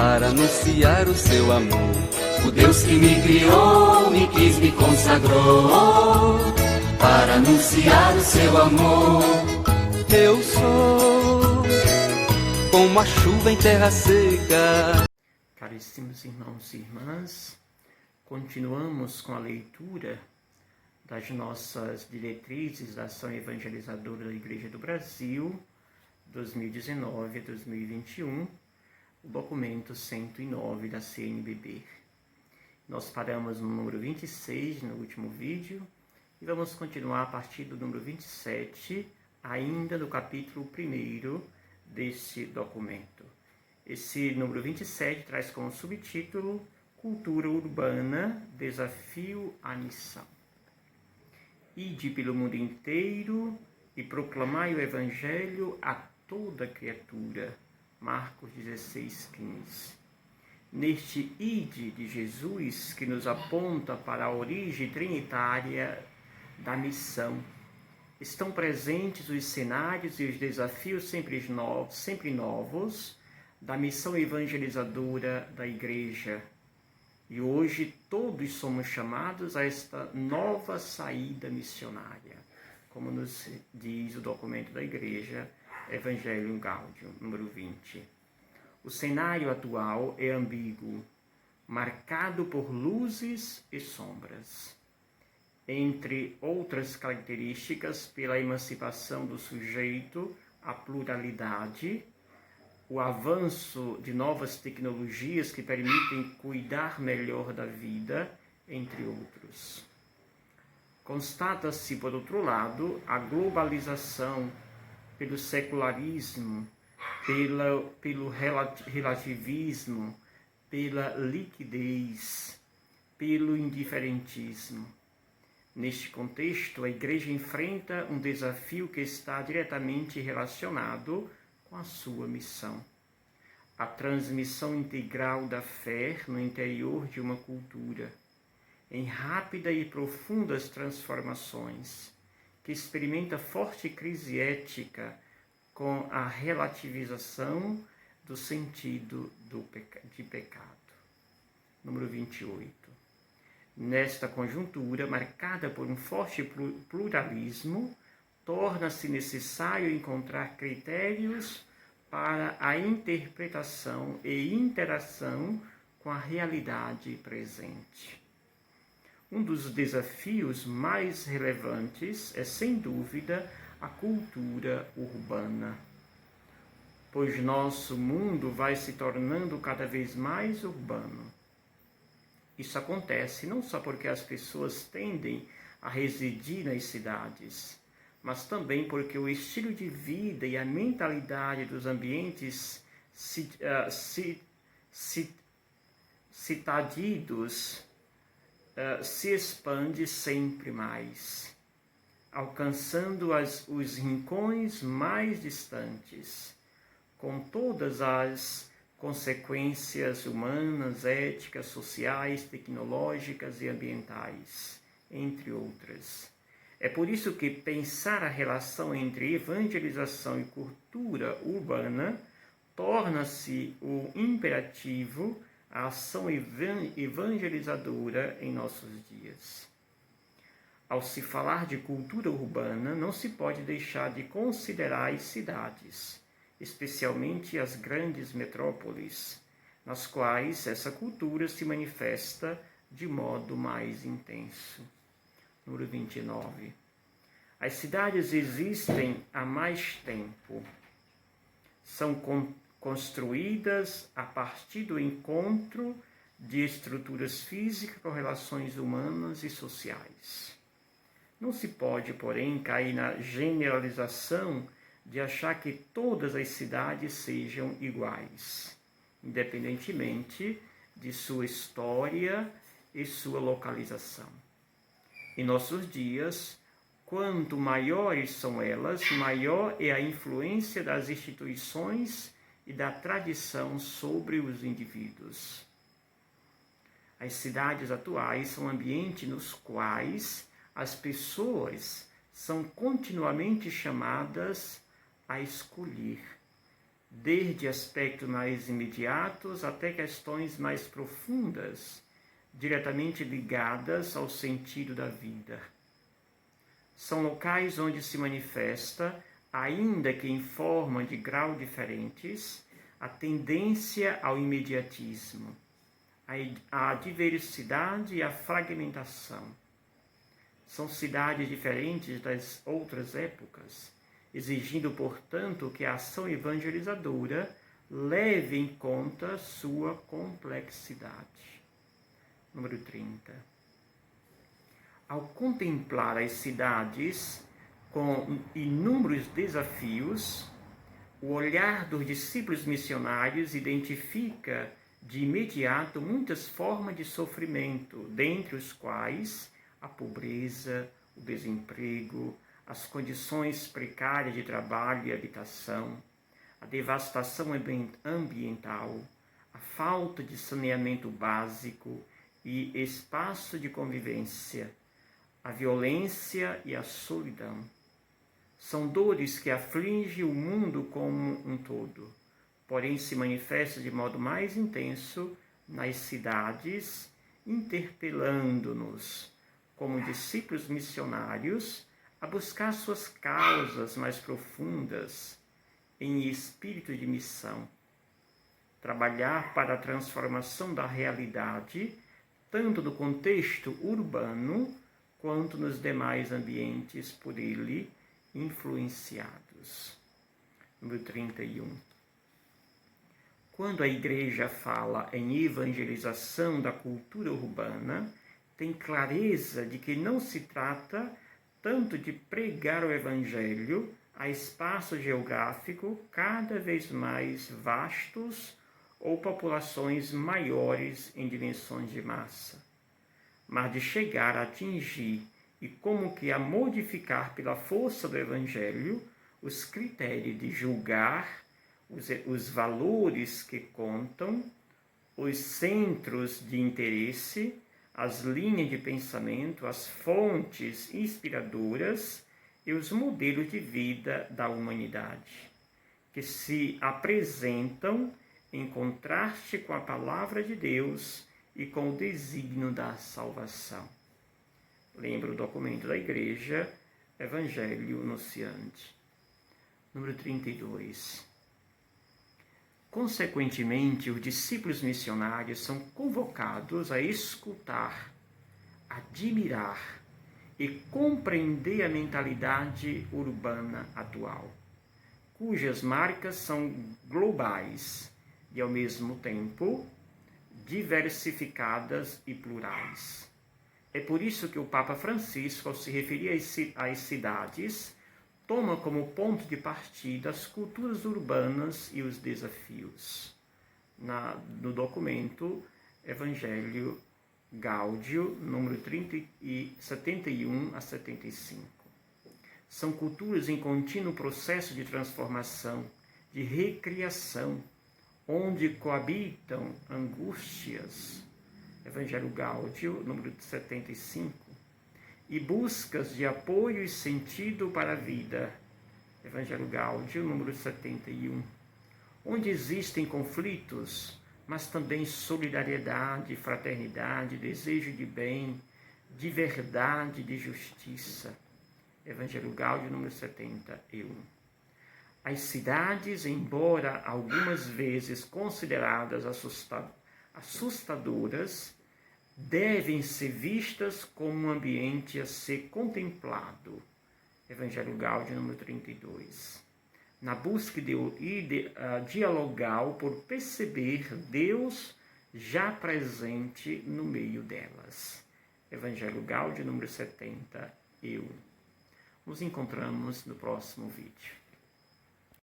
para anunciar o seu amor. O Deus que me criou, me quis, me consagrou, para anunciar o seu amor. Eu sou como a chuva em terra seca. Caríssimos irmãos e irmãs, continuamos com a leitura das nossas diretrizes da ação evangelizadora da Igreja do Brasil, 2019 a 2021, o documento 109 da CNBB. Nós paramos no número 26 no último vídeo e vamos continuar a partir do número 27, ainda no capítulo 1 deste documento. Esse número 27 traz como subtítulo Cultura Urbana, Desafio à Missão. Ide pelo mundo inteiro e proclamai o Evangelho a toda criatura. Marcos 16:15. Neste ide de Jesus, que nos aponta para a origem trinitária da missão, estão presentes os cenários e os desafios sempre novos da missão evangelizadora da Igreja. E hoje todos somos chamados a esta nova saída missionária, como nos diz o documento da Igreja, Evangelium Gaudium, número 20. O cenário atual é ambíguo, marcado por luzes e sombras. Entre outras características, pela emancipação do sujeito à pluralidade, o avanço de novas tecnologias que permitem cuidar melhor da vida, entre outros. Constata-se, por outro lado, a globalização pelo secularismo, pelo relativismo, pela liquidez, pelo indiferentismo. Neste contexto, a Igreja enfrenta um desafio que está diretamente relacionado com a sua missão. A transmissão integral da fé no interior de uma cultura, em rápida e profundas transformações, que experimenta forte crise ética com a relativização do sentido de pecado. Número 28. Nesta conjuntura, marcada por um forte pluralismo, torna-se necessário encontrar critérios para a interpretação e interação com a realidade presente. Um dos desafios mais relevantes é, sem dúvida, a cultura urbana, pois nosso mundo vai se tornando cada vez mais urbano. Isso acontece não só porque as pessoas tendem a residir nas cidades, mas também porque o estilo de vida e a mentalidade dos ambientes citadinos se expande sempre mais, alcançando os rincões mais distantes, com todas as consequências humanas, éticas, sociais, tecnológicas e ambientais, entre outras. É por isso que pensar a relação entre evangelização e cultura urbana torna-se o imperativo à ação evangelizadora em nossos dias. Ao se falar de cultura urbana, não se pode deixar de considerar as cidades, especialmente as grandes metrópoles, nas quais essa cultura se manifesta de modo mais intenso. Número 29. As cidades existem há mais tempo. São construídas a partir do encontro de estruturas físicas com relações humanas e sociais. Não se pode, porém, cair na generalização de achar que todas as cidades sejam iguais, independentemente de sua história e sua localização. Em nossos dias, quanto maiores são elas, maior é a influência das instituições e da tradição sobre os indivíduos. As cidades atuais são ambientes nos quais as pessoas são continuamente chamadas a escolher, desde aspectos mais imediatos até questões mais profundas, diretamente ligadas ao sentido da vida. São locais onde se manifesta, ainda que em forma de grau diferentes, a tendência ao imediatismo, a diversidade e a fragmentação. São cidades diferentes das outras épocas, exigindo, portanto, que a ação evangelizadora leve em conta sua complexidade. Número 30. Ao contemplar as cidades com inúmeros desafios, o olhar dos discípulos missionários identifica de imediato muitas formas de sofrimento, dentre os quais a pobreza, o desemprego, as condições precárias de trabalho e habitação, a devastação ambiental, a falta de saneamento básico e espaço de convivência, a violência e a solidão. São dores que afligem o mundo como um todo, porém se manifestam de modo mais intenso nas cidades, interpelando-nos, como discípulos missionários, a buscar suas causas mais profundas em espírito de missão. Trabalhar para a transformação da realidade, tanto no contexto urbano, quanto nos demais ambientes por ele influenciados. Número 31. Quando a Igreja fala em evangelização da cultura urbana, tem clareza de que não se trata tanto de pregar o Evangelho a espaço geográfico cada vez mais vastos ou populações maiores em dimensões de massa, mas de chegar a atingir e como que a modificar pela força do Evangelho os critérios de julgar, os valores que contam, os centros de interesse, as linhas de pensamento, as fontes inspiradoras e os modelos de vida da humanidade, que se apresentam em contraste com a palavra de Deus e com o desígnio da salvação. Lembra o documento da Igreja, Evangelho Nociante. Número 32. Consequentemente, os discípulos missionários são convocados a escutar, admirar e compreender a mentalidade urbana atual, cujas marcas são globais e, ao mesmo tempo, diversificadas e plurais. É por isso que o Papa Francisco, ao se referir às cidades, toma como ponto de partida as culturas urbanas e os desafios. No documento Evangelho Gaudium, número 71 a 75. São culturas em contínuo processo de transformação, de recriação, onde coabitam angústias. Evangelho Gaudium, número 75. E buscas de apoio e sentido para a vida. Evangelho Gaudium, número 71. Onde existem conflitos, mas também solidariedade, fraternidade, desejo de bem, de verdade, de justiça. Evangelho Gaudium, número 71. As cidades, embora algumas vezes consideradas assustadoras, devem ser vistas como um ambiente a ser contemplado. Evangelho Gaudium, número 32. Na busca dialogal por perceber Deus já presente no meio delas. Evangelho Gaudium, número 71. Nos encontramos no próximo vídeo.